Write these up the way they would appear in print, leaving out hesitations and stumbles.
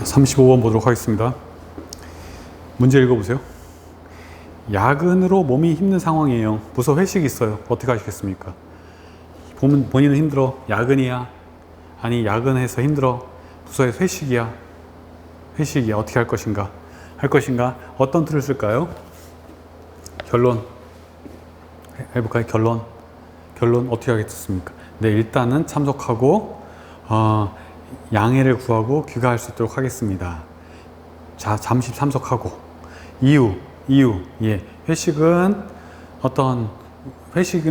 35번 보도록 하겠습니다. 문제 읽어보세요. 야근으로 몸이 힘든 상황이에요. 부서 회식이 있어요. 어떻게 하시겠습니까? 본인은 힘들어. 야근이야. 아니, 야근해서 힘들어. 부서에서 회식이야. 회식이야. 어떻게 할 것인가? 어떤 틀을 쓸까요? 결론. 해볼까요? 결론 어떻게 하겠습니까? 네, 일단은 참석하고 양해를 구하고 귀가할 수 있도록 하겠습니다. 자, 잠시 참석하고 이유 예, 회식은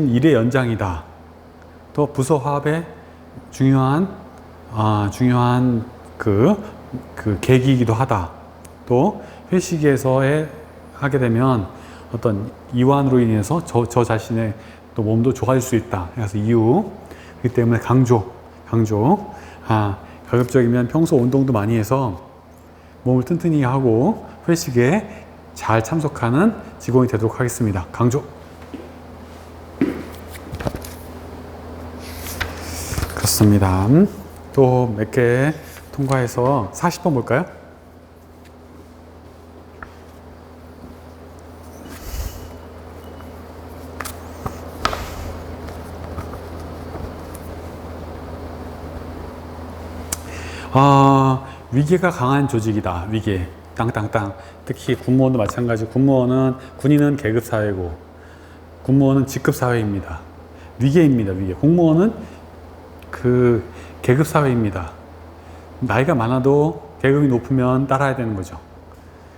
일의 연장이다. 또 부서 화합의 중요한 그 계기이기도 하다. 또 회식에서의 하게 되면 어떤 이완으로 인해서 저 자신의 또 몸도 좋아질 수 있다. 그래서 이유. 그렇기 때문에 강조. 가급적이면 평소 운동도 많이 해서 몸을 튼튼히 하고 회식에 잘 참석하는 직원이 되도록 하겠습니다. 강조. 그렇습니다. 또 몇 개 통과해서 40번 볼까요? 위계가 강한 조직이다. 위계. 땅. 특히 군무원도 마찬가지. 군인은 계급사회고, 군무원은 직급사회입니다. 위계입니다. 위계. 공무원은 계급사회입니다. 나이가 많아도 계급이 높으면 따라야 되는 거죠.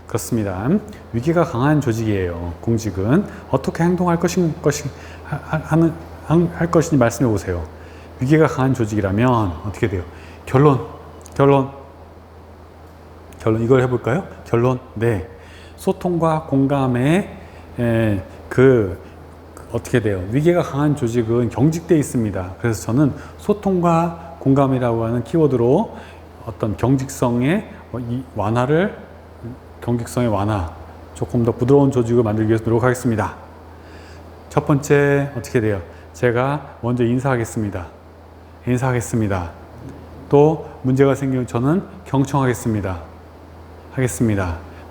그렇습니다. 위계가 강한 조직이에요. 공직은. 어떻게 행동할 것인지 말씀해 보세요. 위계가 강한 조직이라면 어떻게 돼요? 결론 이걸 해볼까요? 결론. 네. 소통과 공감에 어떻게 돼요? 위계가 강한 조직은 경직되어 있습니다. 그래서 저는 소통과 공감이라고 하는 키워드로 어떤 경직성의 완화, 조금 더 부드러운 조직을 만들기 위해서 노력하겠습니다. 첫 번째, 어떻게 돼요? 제가 먼저 인사하겠습니다. 또 문제가 생기면 저는 경청하겠습니다.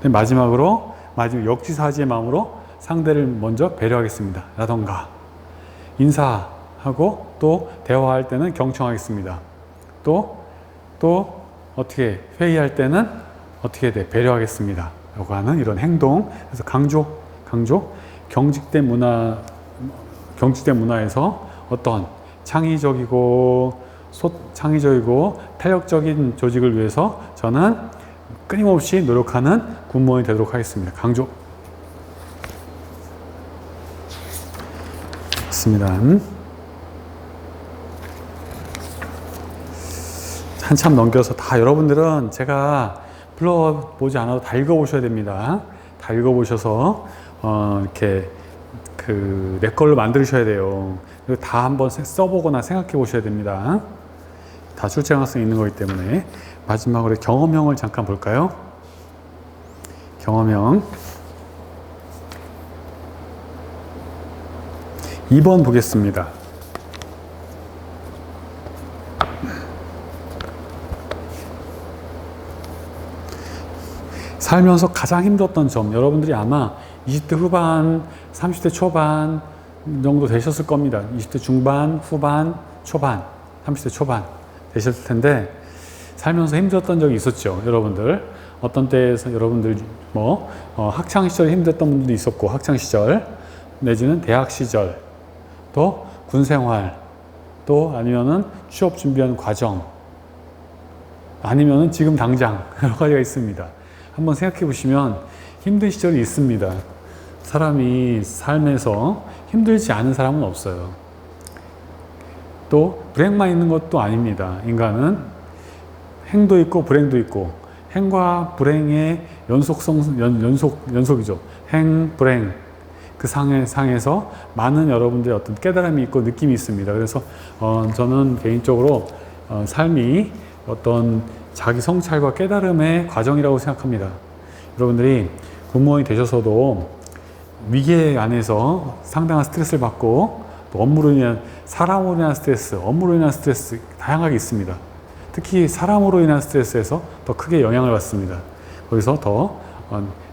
마지막으로 역지사지의 마음으로 상대를 먼저 배려하겠습니다. 라던가 인사하고 또 대화할 때는 경청하겠습니다. 또 어떻게 회의할 때는 어떻게 돼? 배려하겠습니다. 라고 하는 이런 행동. 그래서 강조. 경직된 문화에서 어떤 창의적이고 탄력적인 조직을 위해서 저는 끊임없이 노력하는 군무원이 되도록 하겠습니다. 강조. 좋습니다. 한참 넘겨서 여러분들은 제가 불러보지 않아도 다 읽어보셔야 됩니다. 다 읽어보셔서 이렇게 내 걸로 만드셔야 돼요. 그리고 다 한번 써보거나 생각해 보셔야 됩니다. 다 출제 가능성이 있는 거기 때문에. 마지막으로 경험형을 잠깐 볼까요? 경험형 2번 보겠습니다. 살면서 가장 힘들었던 점, 여러분들이 아마 20대 후반, 30대 초반 정도 되셨을 겁니다. 20대 중반, 후반, 초반, 30대 초반 되셨을 텐데 살면서 힘들었던 적이 있었죠. 여러분들 어떤 때에서 여러분들 학창시절에 힘들었던 분들도 있었고, 학창시절 내지는 대학시절, 또 군생활, 또 아니면은 취업 준비하는 과정, 아니면은 지금 당장 여러 가지가 있습니다. 한번 생각해 보시면 힘든 시절이 있습니다. 사람이 삶에서 힘들지 않은 사람은 없어요. 또 불행만 있는 것도 아닙니다. 인간은 행도 있고 불행도 있고, 행과 불행의 연속이죠. 행, 불행. 그 상에서 많은 여러분들의 어떤 깨달음이 있고 느낌이 있습니다. 그래서 저는 개인적으로 삶이 어떤 자기 성찰과 깨달음의 과정이라고 생각합니다. 여러분들이 공무원이 되셔서도 위계 안에서 상당한 스트레스를 받고, 또 사람으로 인한 스트레스, 업무로 인한 스트레스 다양하게 있습니다. 특히 사람으로 인한 스트레스에서 더 크게 영향을 받습니다. 거기서 더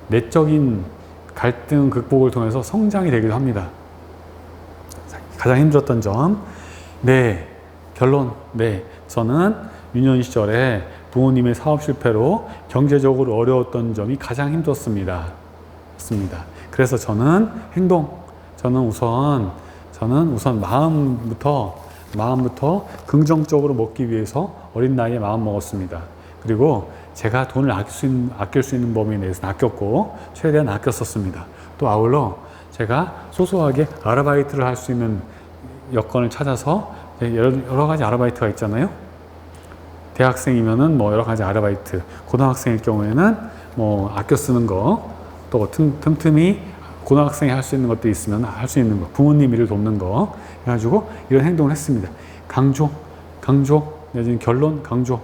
내적인 갈등 극복을 통해서 성장이 되기도 합니다. 가장 힘들었던 점, 네, 결론, 네, 저는 유년 시절에 부모님의 사업 실패로 경제적으로 어려웠던 점이 가장 힘들었습니다. 그래서 저는 우선 마음부터 긍정적으로 먹기 위해서 어린 나이에 마음 먹었습니다. 그리고 제가 돈을 아낄 수 있는 범위 내에서 아꼈고 최대한 아꼈었습니다. 또 아울러 제가 소소하게 아르바이트를 할 수 있는 여건을 찾아서 여러 가지 아르바이트가 있잖아요. 대학생이면은 뭐 여러 가지 아르바이트, 고등학생일 경우에는 뭐 아껴 쓰는 거, 또 틈틈이 고등학생이 할 수 있는 것도 있으면 할 수 있는 거, 부모님 일을 돕는 거 해가지고 이런 행동을 했습니다. 강조, 내지는 결론, 강조.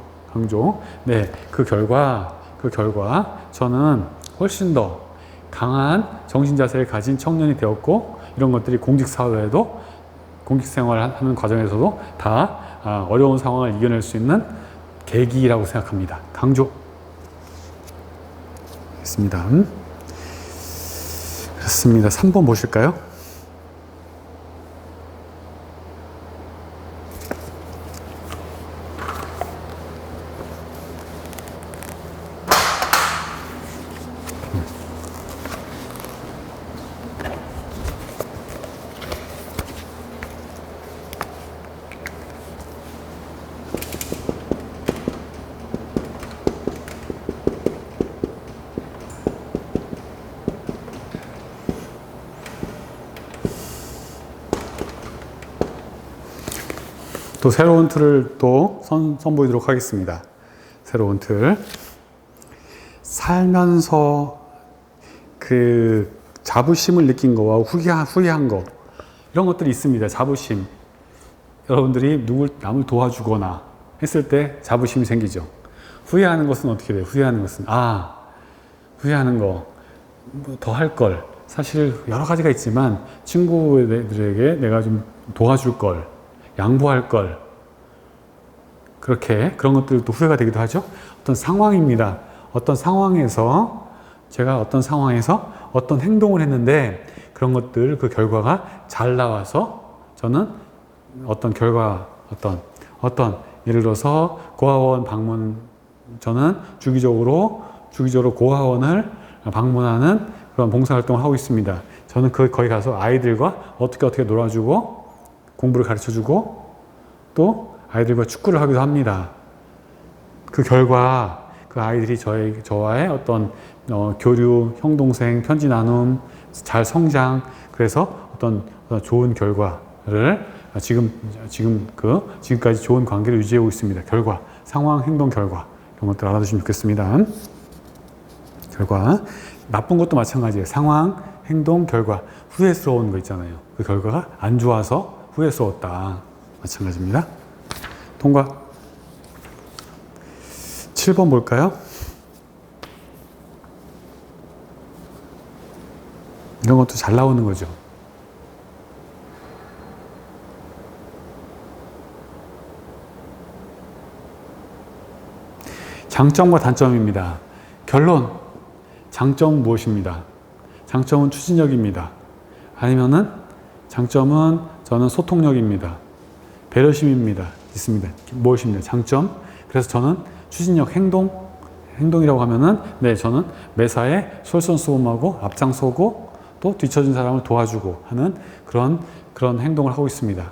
네, 그 결과 저는 훨씬 더 강한 정신자세를 가진 청년이 되었고, 이런 것들이 공직사회에도, 공직생활하는 과정에서도 다 어려운 상황을 이겨낼 수 있는 계기라고 생각합니다. 강조. 있습니다. 그렇습니다. 3번 보실까요? 또 새로운 틀을 또 선보이도록 하겠습니다. 새로운 틀. 살면서 그 자부심을 느낀 거와 후회한 거, 이런 것들이 있습니다. 자부심. 여러분들이 남을 도와주거나 했을 때 자부심이 생기죠. 후회하는 것은 어떻게 돼요? 후회하는 거. 더 할 걸. 사실 여러 가지가 있지만 친구들에게 내가 좀 도와줄 걸, 양보할 걸, 그런 것들도 후회가 되기도 하죠. 어떤 상황입니다. 제가 어떤 상황에서 어떤 행동을 했는데 그런 것들, 그 결과가 잘 나와서 저는 예를 들어서 고아원 방문, 저는 주기적으로 고아원을 방문하는 그런 봉사활동을 하고 있습니다. 저는 거기 가서 아이들과 어떻게 놀아주고 공부를 가르쳐주고 또 아이들과 축구를 하기도 합니다. 그 결과 그 아이들이 저와의 어떤 교류, 형동생, 편지 나눔, 잘 성장, 그래서 어떤 좋은 결과를 지금까지 좋은 관계를 유지하고 있습니다. 결과, 상황, 행동, 결과, 이런 것들 알아두시면 좋겠습니다. 결과, 나쁜 것도 마찬가지예요. 상황, 행동, 결과, 후회스러운 거 있잖아요. 그 결과가 안 좋아서 후회스러웠다. 마찬가지입니다. 통과. 7번 볼까요? 이런 것도 잘 나오는 거죠. 장점과 단점입니다. 결론. 장점 무엇입니다? 장점은 추진력입니다. 아니면은 장점은 저는 소통력입니다. 배려심입니다. 있습니다. 무엇입니다? 장점. 그래서 저는 추진력, 행동이라고 하면은, 네, 저는 매사에 솔선수범하고 앞장서고 또 뒤처진 사람을 도와주고 하는 그런 행동을 하고 있습니다.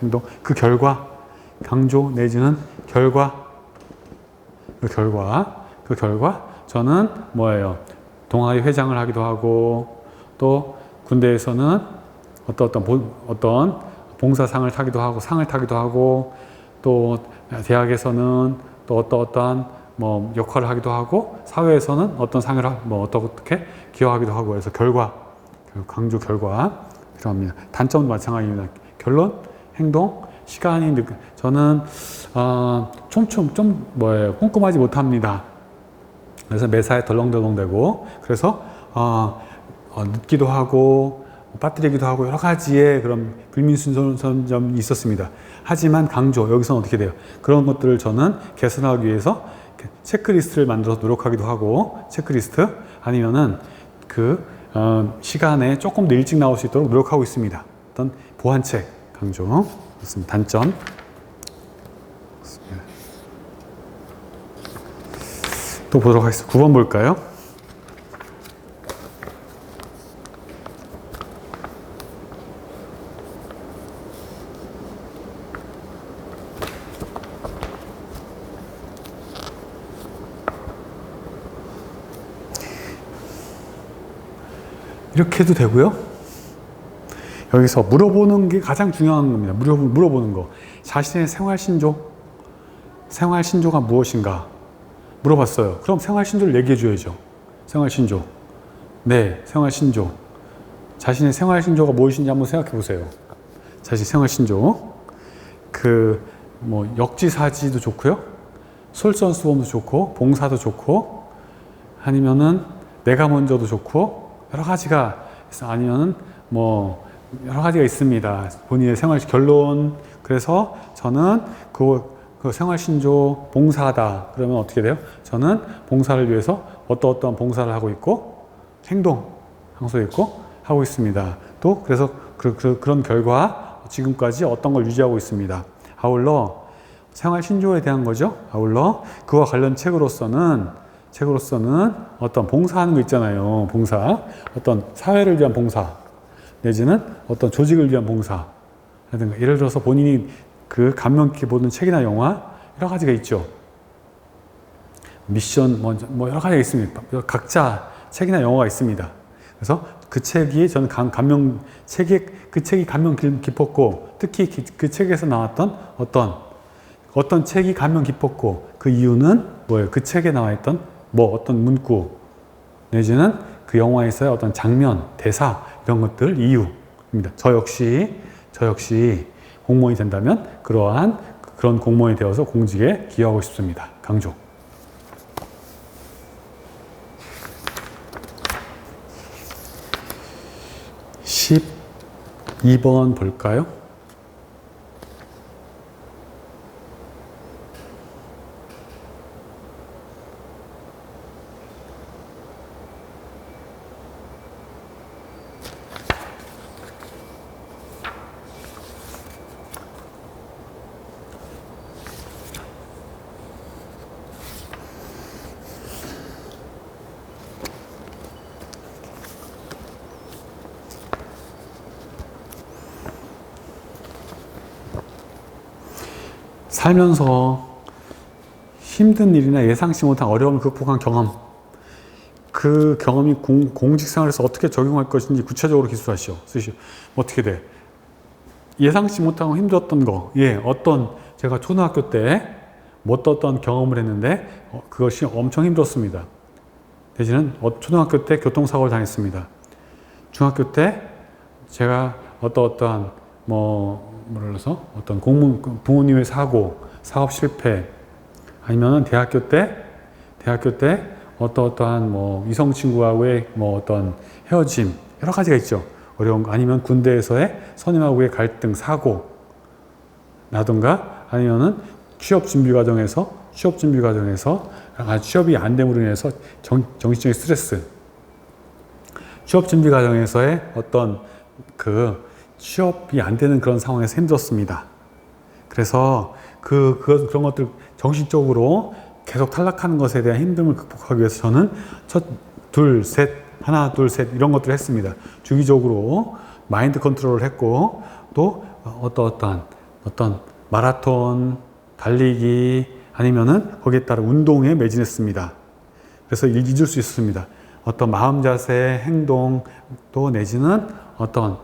행동. 그 결과, 강조 내지는 결과. 그 결과, 저는 뭐예요? 동아리 회장을 하기도 하고, 또 군대에서는 어떤 봉사상을 타기도 하고, 상을 타기도 하고, 또 대학에서는 또 어떤 뭐 역할을 하기도 하고, 사회에서는 어떤 상을 어떻게 기여하기도 하고 해서 강조 결과 필요합니다. 단점도 마찬가지입니다. 결론, 행동, 시간이 저는 꼼꼼하지 못합니다. 그래서 매사에 덜렁덜렁대고, 그래서 늦기도 하고 빠뜨리기도 하고 여러 가지의 그런 불민순전점이 있었습니다. 하지만 강조, 여기서는 어떻게 돼요? 그런 것들을 저는 개선하기 위해서 체크리스트를 만들어서 노력하기도 하고, 체크리스트 아니면은 시간에 조금 더 일찍 나올 수 있도록 노력하고 있습니다. 어떤 보완책 강조. 그렇습니다. 단점. 그렇습니다. 또 보도록 하겠습니다. 9번 볼까요? 이렇게 해도 되고요. 여기서 물어보는 게 가장 중요한 겁니다. 물어보는 거. 자신의 생활신조가 무엇인가 물어봤어요. 그럼 생활신조를 얘기해 줘야죠. 생활신조. 네, 생활신조. 자신의 생활신조가 무엇인지 한번 생각해 보세요. 자신 생활신조. 역지사지도 좋고요. 솔선수범도 좋고, 봉사도 좋고, 아니면은 내가 먼저도 좋고, 여러 가지가 있어. 아니면은 여러 가지가 있습니다. 본인의 결론. 그래서 저는 그 생활신조 봉사다. 그러면 어떻게 돼요? 저는 봉사를 위해서 어떠한 봉사를 하고 있고, 향소에 있고, 하고 있습니다. 또, 그래서 그런 결과, 지금까지 어떤 걸 유지하고 있습니다. 아울러, 생활신조에 대한 거죠. 아울러, 그와 관련 책으로서는 어떤 봉사하는 거 있잖아요. 봉사. 어떤 사회를 위한 봉사. 내지는 어떤 조직을 위한 봉사. 라든가. 예를 들어서 본인이 감명 깊게 보는 책이나 영화, 여러 가지가 있죠. 미션, 여러 가지가 있습니다. 각자 책이나 영화가 있습니다. 그래서 그 책이 저는 그 책이 감명 깊었고, 특히 그 책에서 나왔던 어떤 책이 감명 깊었고, 그 이유는 뭐예요? 그 책에 나와 있던 어떤 문구, 내지는 그 영화에서의 어떤 장면, 대사, 이런 것들, 이유입니다. 저 역시 공무원이 된다면 그런 공무원이 되어서 공직에 기여하고 싶습니다. 강조. 12번 볼까요? 살면서 힘든 일이나 예상치 못한 어려움을 극복한 경험, 그 경험이 공직생활에서 어떻게 적용할 것인지 구체적으로 기술하시오. 쓰시오. 어떻게 돼? 예상치 못하고 힘들었던 거, 제가 초등학교 때 어떤 경험을 했는데 그것이 엄청 힘들었습니다. 대신은 초등학교 때 교통사고를 당했습니다. 중학교 때 제가 어떠한 부모님의 사업 실패, 아니면은 대학교 때 어떠한 이성 친구하고의 어떤 헤어짐, 여러 가지가 있죠. 어려운 거. 아니면 군대에서의 선임하고의 갈등, 사고, 라든가, 아니면은 취업 준비 과정에서 취업이 안 됨으로 인해서 정신적인 스트레스, 취업 준비 과정에서의 어떤 취업이 안 되는 그런 상황에서 힘들었습니다. 그래서 그런 것들 정신적으로 계속 탈락하는 것에 대한 힘듦을 극복하기 위해서 저는 하나, 둘, 셋 이런 것들을 했습니다. 주기적으로 마인드 컨트롤을 했고, 또 어떤 마라톤, 달리기, 아니면은 거기에 따른 운동에 매진했습니다. 그래서 잊을 수 있었습니다. 어떤 마음 자세, 행동, 또 내지는 어떤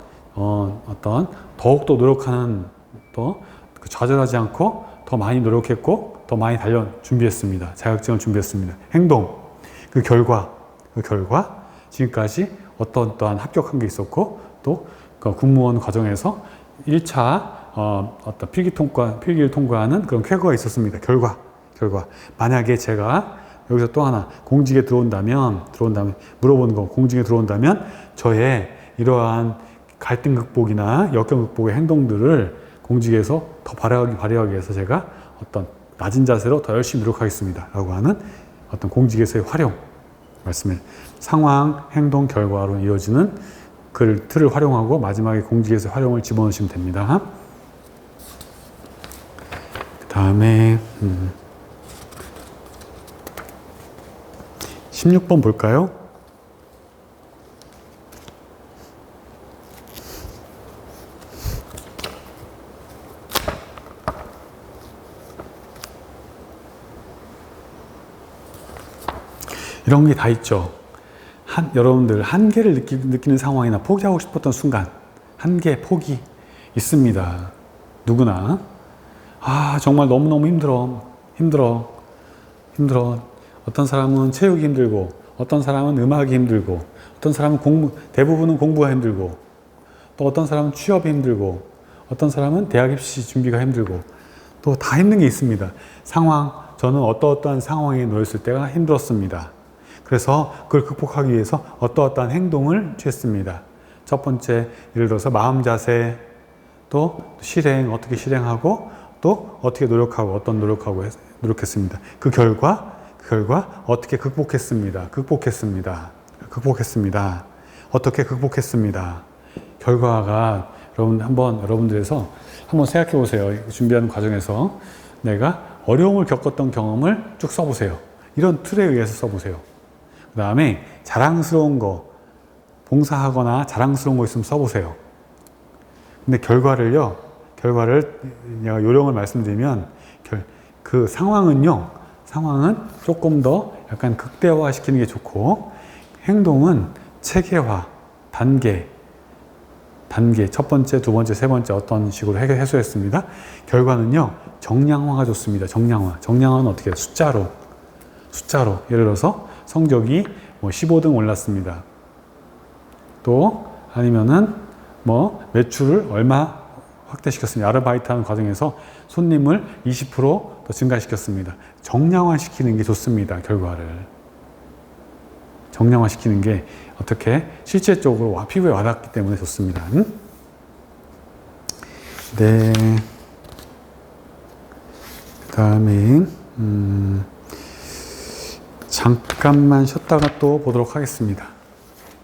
더욱더 노력하는, 또 좌절하지 않고 더 많이 노력했고 더 많이 준비했습니다. 자격증을 준비했습니다. 행동, 그 결과 지금까지 어떠한 합격한 게 있었고, 또 그 군무원 과정에서 1차 어떤 필기를 통과하는 그런 쾌거가 있었습니다. 결과. 만약에 제가 여기서 또 하나 공직에 들어온다면 물어보는 거, 공직에 들어온다면 저의 이러한 갈등 극복이나 역경 극복의 행동들을 공직에서 더 발휘하기 위해서 제가 어떤 낮은 자세로 더 열심히 노력하겠습니다. 라고 하는 어떤 공직에서의 활용 말씀을 상황, 행동, 결과로 이어지는 그 틀을 활용하고 마지막에 공직에서의 활용을 집어넣으시면 됩니다. 그 다음에 16번 볼까요? 이런 게 다 있죠. 여러분들 한계를 느끼는 상황이나 포기하고 싶었던 순간, 한계, 포기 있습니다. 누구나. 정말 너무너무 힘들어. 어떤 사람은 체육이 힘들고, 어떤 사람은 음악이 힘들고, 어떤 사람은 대부분은 공부가 힘들고, 또 어떤 사람은 취업이 힘들고, 어떤 사람은 대학 입시 준비가 힘들고, 또 다 힘든 게 있습니다. 저는 어떠한 상황에 놓였을 때가 힘들었습니다. 그래서 그걸 극복하기 위해서 어떠한 행동을 취했습니다. 첫 번째, 예를 들어서 마음 자세, 또 어떻게 실행하고, 또 어떻게 노력했습니다. 그 결과 어떻게 극복했습니다. 어떻게 극복했습니다. 결과가 여러분들에서 한번 생각해 보세요. 준비하는 과정에서 내가 어려움을 겪었던 경험을 쭉 써보세요. 이런 틀에 의해서 써보세요. 그 다음에 자랑스러운 거, 봉사하거나 자랑스러운 거 있으면 써보세요. 근데 결과를 내가 요령을 말씀드리면 그 상황은 조금 더 약간 극대화 시키는 게 좋고, 행동은 체계화, 단계, 첫 번째, 두 번째, 세 번째 어떤 식으로 해소했습니다. 결과는요, 정량화가 좋습니다. 정량화는 어떻게 해요? 숫자로. 예를 들어서 성적이 15등 올랐습니다. 또 아니면은 매출을 얼마 확대시켰습니다. 아르바이트 하는 과정에서 손님을 20% 더 증가시켰습니다. 정량화시키는 게 좋습니다. 결과를. 정량화시키는 게 어떻게 실질적으로 피부에 와닿기 때문에 좋습니다. 네. 그 다음에 잠깐만 쉬었다가 또 보도록 하겠습니다.